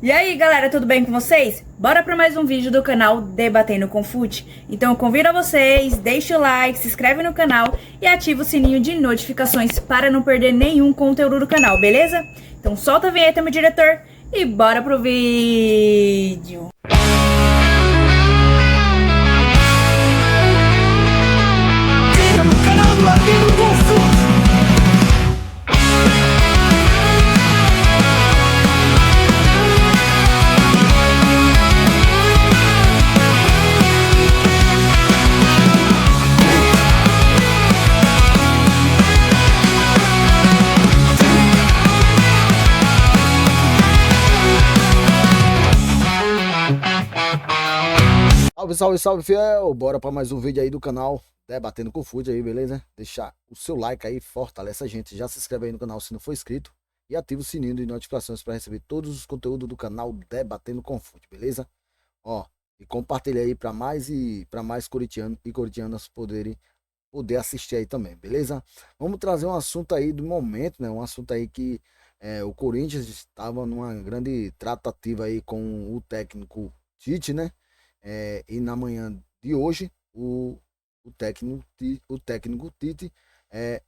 E aí galera, tudo bem com vocês? Bora para mais um vídeo do canal Debatendo com Fute. Então eu convido a vocês, deixa o like, se inscreve no canal e ativa o sininho de notificações para não perder nenhum conteúdo do canal, beleza? Então solta a vinheta, meu diretor, e bora pro vídeo! No canal do Amigo Confuso. Salve, salve, salve, fiel! Bora para mais um vídeo aí do canal Debatendo com Fute aí, beleza? Deixar o seu like aí, fortalece a gente. Já se inscreve aí no canal se não for inscrito e ativa o sininho de notificações para receber todos os conteúdos do canal Debatendo com Fute, beleza? Ó, e compartilha aí para mais corintianos e corintianas poder assistir aí também, beleza? Vamos trazer um assunto aí do momento, né? Um assunto aí que o Corinthians estava numa grande tratativa aí com o técnico Tite, né? E na manhã de hoje, o técnico Tite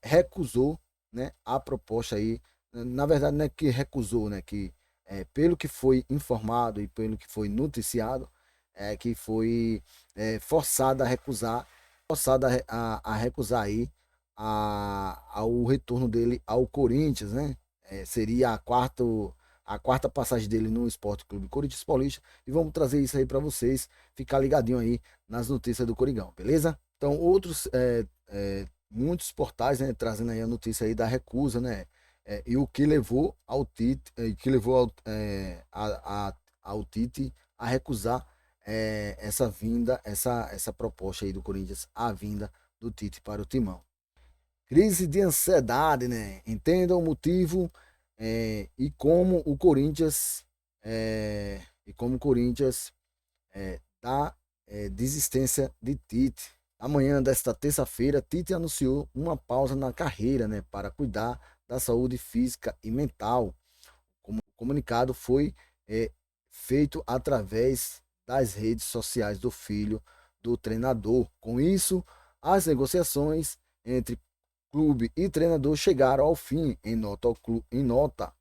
recusou, né, a proposta aí. Na verdade, não é que recusou, né? Que pelo que foi informado e pelo que foi noticiado, que foi forçado a recusar, a recusar aí ao retorno dele ao Corinthians, né? Seria a quarta passagem dele no Esporte Clube Corinthians Paulista, e vamos trazer isso aí para vocês, ficar ligadinho aí nas notícias do Coringão, beleza? Então, muitos portais, né, trazendo aí a notícia aí da recusa, né, e o que levou ao Tite, ao Tite a recusar essa vinda, essa proposta aí do Corinthians, a vinda do Tite para o Timão. Crise de ansiedade, né? Entenda o motivo e como o Corinthians dá desistência de Tite. Amanhã desta terça-feira, Tite anunciou uma pausa na carreira, né, para cuidar da saúde física e mental. Como o comunicado foi feito através das redes sociais do filho do treinador. Com isso, as negociações entre clube e treinador chegaram ao fim. Em nota,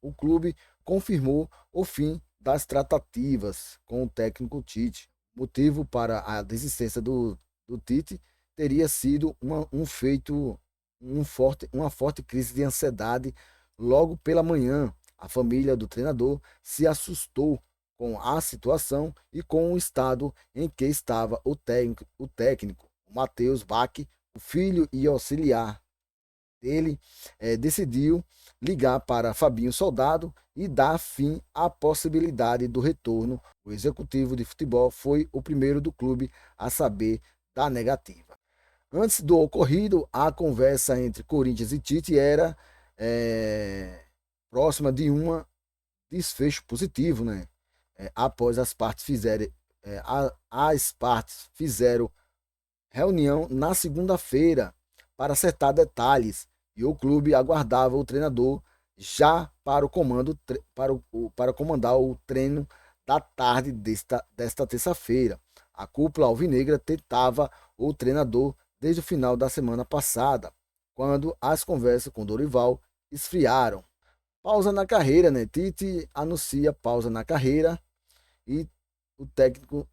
o clube confirmou o fim das tratativas com o técnico Tite. O motivo para a desistência do Tite teria sido uma forte crise de ansiedade logo pela manhã. A família do treinador se assustou com a situação e com o estado em que estava o técnico Matheus Bach, o filho e auxiliar dele, decidiu ligar para Fabinho Soldado e dar fim à possibilidade do retorno. O executivo de futebol foi o primeiro do clube a saber da negativa. Antes do ocorrido, a conversa entre Corinthians e Tite era próxima de um desfecho positivo, né? Após as partes fizeram reunião na segunda-feira para acertar detalhes e o clube aguardava o treinador já para para comandar o treino da tarde desta terça-feira. A cúpula alvinegra tentava o treinador desde o final da semana passada, quando as conversas com Dorival esfriaram. Pausa na carreira, né? Tite anuncia pausa na carreira e o técnico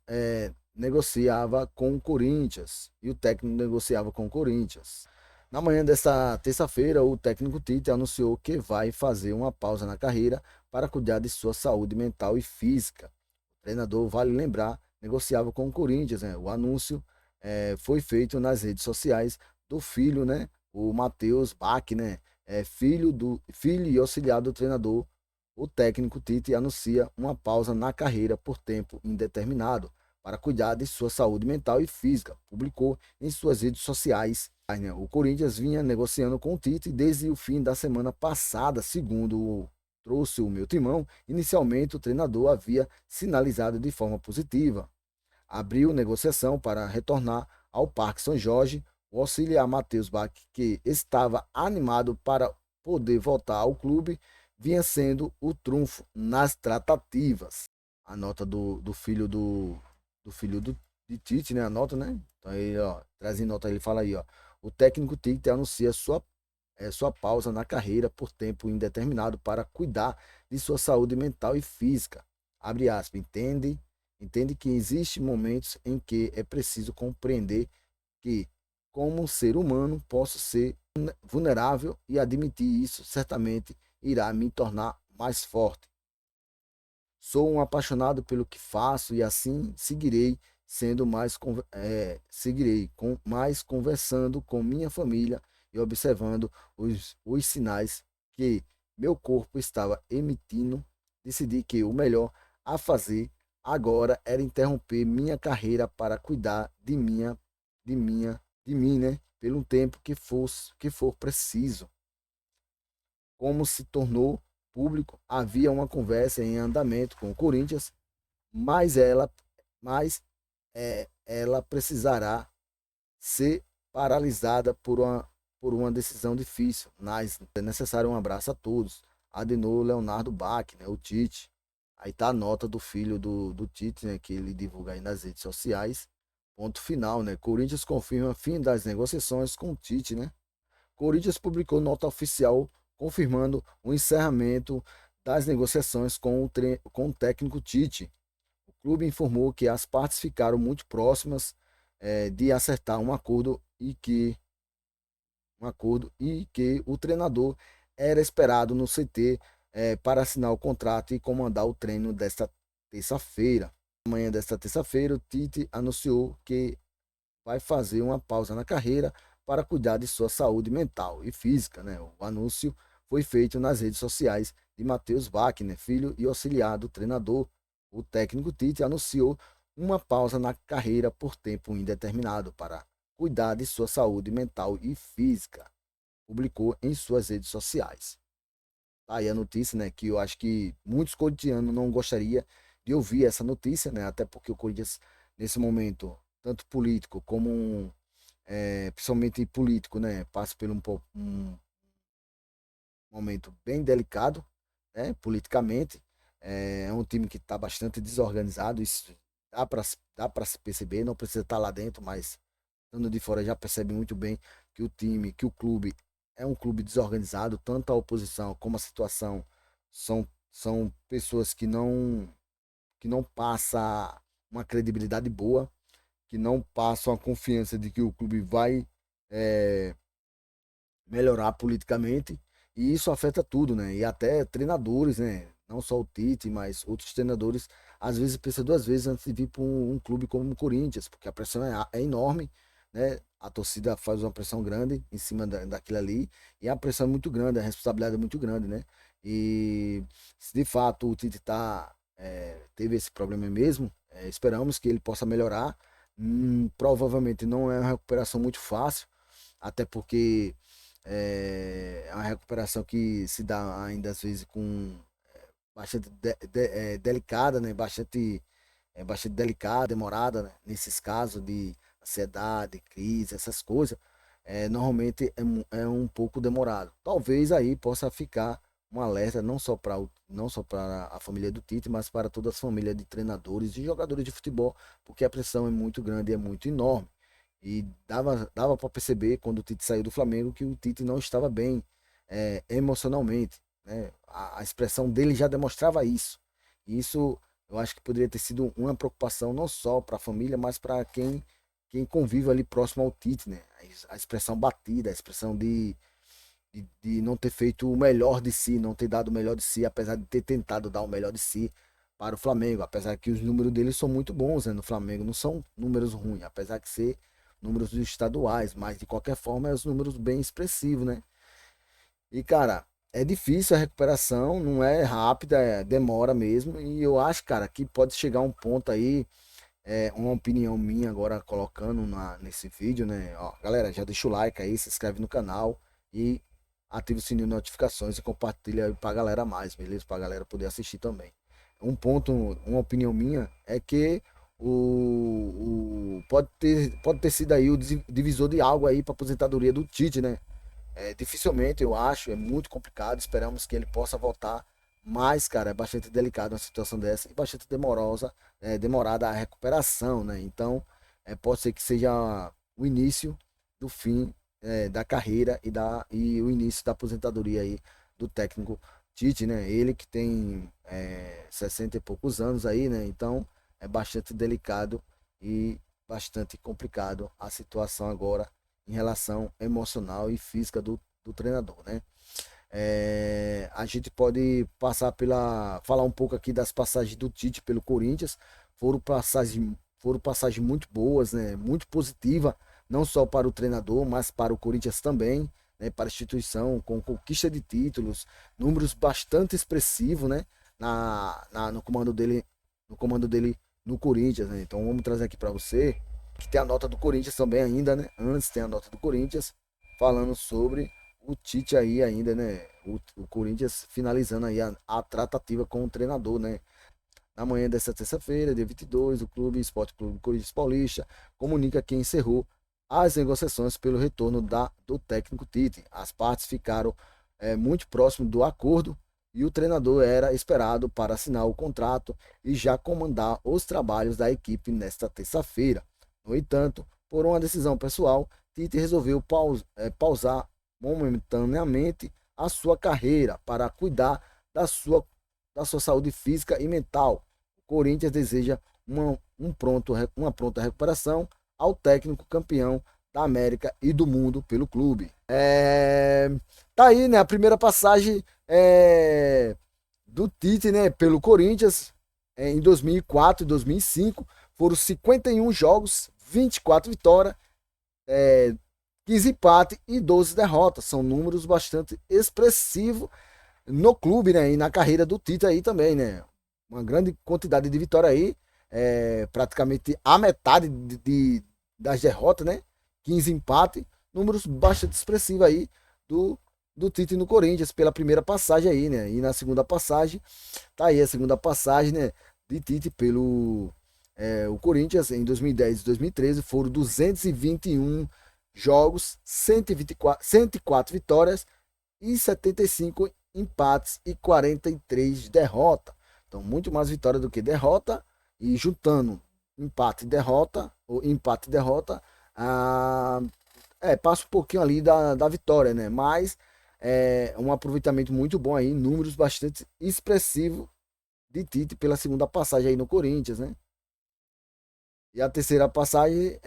negociava com o Corinthians. E o técnico negociava com o Corinthians. Na manhã desta terça-feira, o técnico Tite anunciou que vai fazer uma pausa na carreira para cuidar de sua saúde mental e física. O treinador, vale lembrar, negociava com o Corinthians, né? O anúncio foi feito nas redes sociais do filho, né? O Matheus Bach, né? Filho e auxiliar do treinador. O técnico Tite anuncia uma pausa na carreira por tempo indeterminado para cuidar de sua saúde mental e física. Publicou em suas redes sociais. O Corinthians vinha negociando com o Tite desde o fim da semana passada, segundo trouxe o meu timão. Inicialmente, o treinador havia sinalizado de forma positiva. Abriu negociação para retornar ao Parque São Jorge. O auxiliar Matheus Bach, que estava animado para poder voltar ao clube, vinha sendo o trunfo nas tratativas. A nota do filho do filho de Tite, né? A nota, né? Então aí, ó, trazendo nota, ele fala aí, ó. O técnico Tite anuncia sua pausa na carreira por tempo indeterminado para cuidar de sua saúde mental e física. Abre aspas, entende que existem momentos em que é preciso compreender que, como um ser humano, posso ser vulnerável e admitir isso certamente irá me tornar mais forte. Sou um apaixonado pelo que faço e assim seguirei com mais conversando com minha família e observando os sinais que meu corpo estava emitindo. Decidi que o melhor a fazer agora era interromper minha carreira para cuidar de mim, né? Pelo tempo que for preciso. Como se tornou público, havia uma conversa em andamento com o Corinthians, mas mas ela precisará ser paralisada por uma decisão difícil. Mas é necessário um abraço a todos. Adenor Leonardo Bach, né, o Tite. Aí tá a nota do filho do Tite, né, que ele divulga aí nas redes sociais. Ponto final, né? Corinthians confirma fim das negociações com o Tite, né? Corinthians publicou nota oficial confirmando o encerramento das negociações com o técnico Tite. O clube informou que as partes ficaram muito próximas de acertar um acordo e que o treinador era esperado no CT para assinar o contrato e comandar o treino desta terça-feira. Amanhã desta terça-feira, o Tite anunciou que vai fazer uma pausa na carreira para cuidar de sua saúde mental e física, né? O anúncio foi feito nas redes sociais de Matheus Wagner, filho e auxiliar do treinador. O técnico Tite anunciou uma pausa na carreira por tempo indeterminado para cuidar de sua saúde mental e física. Publicou em suas redes sociais. Tá aí a notícia, né? Que eu acho que muitos corintianos não gostariam de ouvir essa notícia, né? Até porque o Corinthians, nesse momento, tanto político como principalmente político, né? Passa por um momento bem delicado, né? Politicamente. É um time que está bastante desorganizado, isso dá para se perceber, não precisa estar lá dentro, mas estando de fora já percebe muito bem que o clube é um clube desorganizado, tanto a oposição como a situação são pessoas que não passa uma credibilidade boa, que não passam a confiança de que o clube vai é, melhorar politicamente, e isso afeta tudo, né? E até treinadores, né? Não só o Tite, mas outros treinadores, às vezes pensam duas vezes antes de vir para um clube como o Corinthians, porque a pressão é enorme, né? A torcida faz uma pressão grande em cima daquilo ali, e a pressão é muito grande, a responsabilidade é muito grande, né? E se de fato o Tite teve esse problema mesmo, esperamos que ele possa melhorar. Provavelmente não é uma recuperação muito fácil, até porque é uma recuperação que se dá ainda às vezes com bastante delicada, né? Bastante delicada, demorada, né? Nesses casos de ansiedade, crise, essas coisas, normalmente é um pouco demorado. Talvez aí possa ficar um alerta não só para a família do Tite, mas para toda a família de treinadores e jogadores de futebol, porque a pressão é muito grande e é muito enorme. E dava para perceber quando o Tite saiu do Flamengo que o Tite não estava bem emocionalmente, né? A expressão dele já demonstrava isso. E isso eu acho que poderia ter sido uma preocupação não só para a família, mas para quem convive ali próximo ao Tite, né? A expressão batida, a expressão de não ter feito o melhor de si, não ter dado o melhor de si, apesar de ter tentado dar o melhor de si para o Flamengo, apesar que os números dele são muito bons, né, no Flamengo, não são números ruins, apesar de ser números estaduais, mas de qualquer forma é os números bem expressivos, né? E cara, é difícil a recuperação, não é rápida, demora mesmo, e eu acho, cara, que pode chegar um ponto aí, uma opinião minha agora colocando nesse vídeo, né? Ó, galera, já deixa o like aí, se inscreve no canal e ativa o sininho de notificações e compartilha aí pra galera mais, beleza? Pra galera poder assistir também. Uma opinião minha é que pode ter sido aí o divisor de algo aí pra aposentadoria do Tite, né? Dificilmente, eu acho, é muito complicado. Esperamos que ele possa voltar, mas, cara, é bastante delicado uma situação dessa e bastante demorada a recuperação, né? Então, pode ser que seja o início do fim da carreira e o início da aposentadoria aí do técnico Tite, né? Ele que tem 60 e poucos anos aí, né? Então, é bastante delicado e bastante complicado a situação agora em relação emocional e física do treinador, né? A gente pode falar um pouco aqui das passagens do Tite pelo Corinthians. Foram passagens muito boas, né? Muito positiva, não só para o treinador, mas para o Corinthians também, né? Para a instituição, com conquista de títulos, números bastante expressivos, né? No comando dele, no Corinthians, né? Então vamos trazer aqui para você que tem a nota do Corinthians também ainda, né? Antes tem a nota do Corinthians falando sobre o Tite aí ainda, né? O Corinthians finalizando aí a tratativa com o treinador, né? Na manhã desta terça-feira, dia 22, o Esporte Clube Corinthians Paulista comunica que encerrou as negociações pelo retorno do técnico Tite. As partes ficaram muito próximas do acordo e o treinador era esperado para assinar o contrato e já comandar os trabalhos da equipe nesta terça-feira. No entanto, por uma decisão pessoal, Tite resolveu pausar momentaneamente a sua carreira para cuidar da sua saúde física e mental. O Corinthians deseja uma pronta recuperação ao técnico campeão da América e do mundo pelo clube. Tá aí, né, a primeira passagem do Tite, né, pelo Corinthians em 2004 e 2005. Foram 51 jogos, 24 vitórias, 15 empates e 12 derrotas. São números bastante expressivos no clube, né? E na carreira do Tite aí também, né? Uma grande quantidade de vitória aí. Praticamente a metade das derrotas, né? 15 empates. Números bastante expressivos aí do Tite no Corinthians pela primeira passagem aí, né? E na segunda passagem, tá aí a segunda passagem, né? De Tite pelo o Corinthians em 2010 e 2013 foram 221 jogos, 104 vitórias e 75 empates e 43 derrotas. Então, muito mais vitória do que derrota. E juntando empate e derrota, passa um pouquinho ali da vitória, né? Mas um aproveitamento muito bom aí, números bastante expressivos de Tite pela segunda passagem aí no Corinthians, né? E a terceira passagem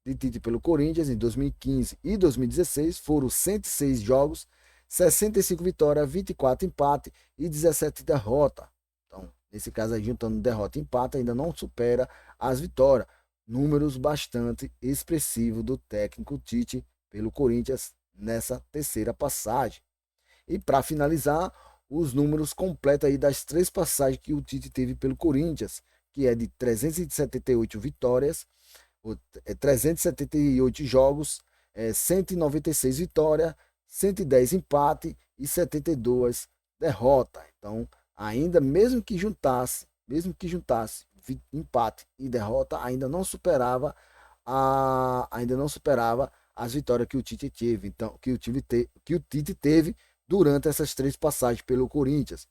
de Tite pelo Corinthians em 2015 e 2016 foram 106 jogos, 65 vitórias, 24 empates e 17 derrotas. Então, nesse caso aí, juntando derrota e empate, ainda não supera as vitórias. Números bastante expressivos do técnico Tite pelo Corinthians nessa terceira passagem. E para finalizar, os números completos aí das 3 passagens que o Tite teve pelo Corinthians, que é de 378 vitórias, 378 jogos, 196 vitórias, 110 empate e 72 derrotas. Então, ainda mesmo que juntasse empate e derrota, ainda não superava as vitórias que o Tite teve, então que o Tite teve durante essas 3 passagens pelo Corinthians.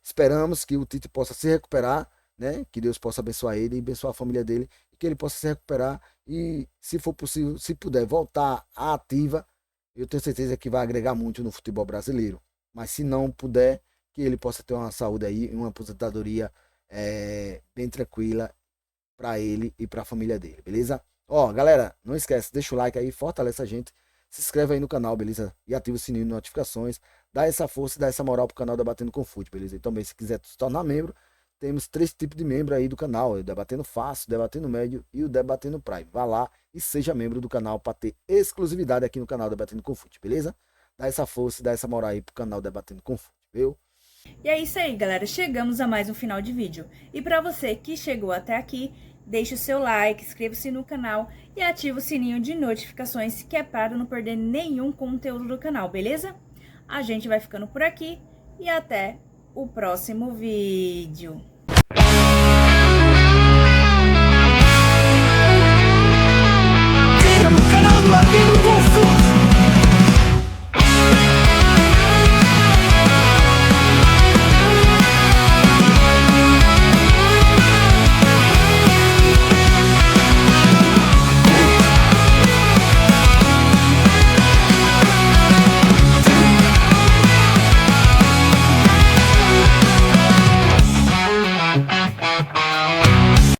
Esperamos que o Tite possa se recuperar, né? Que Deus possa abençoar ele e abençoar a família dele, e que ele possa se recuperar e, se for possível, se puder voltar à ativa, eu tenho certeza que vai agregar muito no futebol brasileiro. Mas se não puder, que ele possa ter uma saúde aí, uma aposentadoria bem tranquila para ele e para a família dele, beleza? Ó, galera, não esquece, deixa o like aí, fortalece a gente, se inscreve aí no canal, beleza? E ativa o sininho de notificações, dá essa força e dá essa moral pro canal Debatendo com Fute, beleza? E também, se quiser se tornar membro, temos 3 tipos de membro aí do canal: o Debatendo Fácil, o Debatendo Médio e o Debatendo Prime. Vá lá e seja membro do canal para ter exclusividade aqui no canal Debatendo com Fute, beleza? Dá essa força e dá essa moral aí pro canal Debatendo com Fute, viu? E é isso aí, galera. Chegamos a mais um final de vídeo. E para você que chegou até aqui, deixe o seu like, inscreva-se no canal e ative o sininho de notificações, que é para não perder nenhum conteúdo do canal, beleza? A gente vai ficando por aqui e até o próximo vídeo. Canal do Latino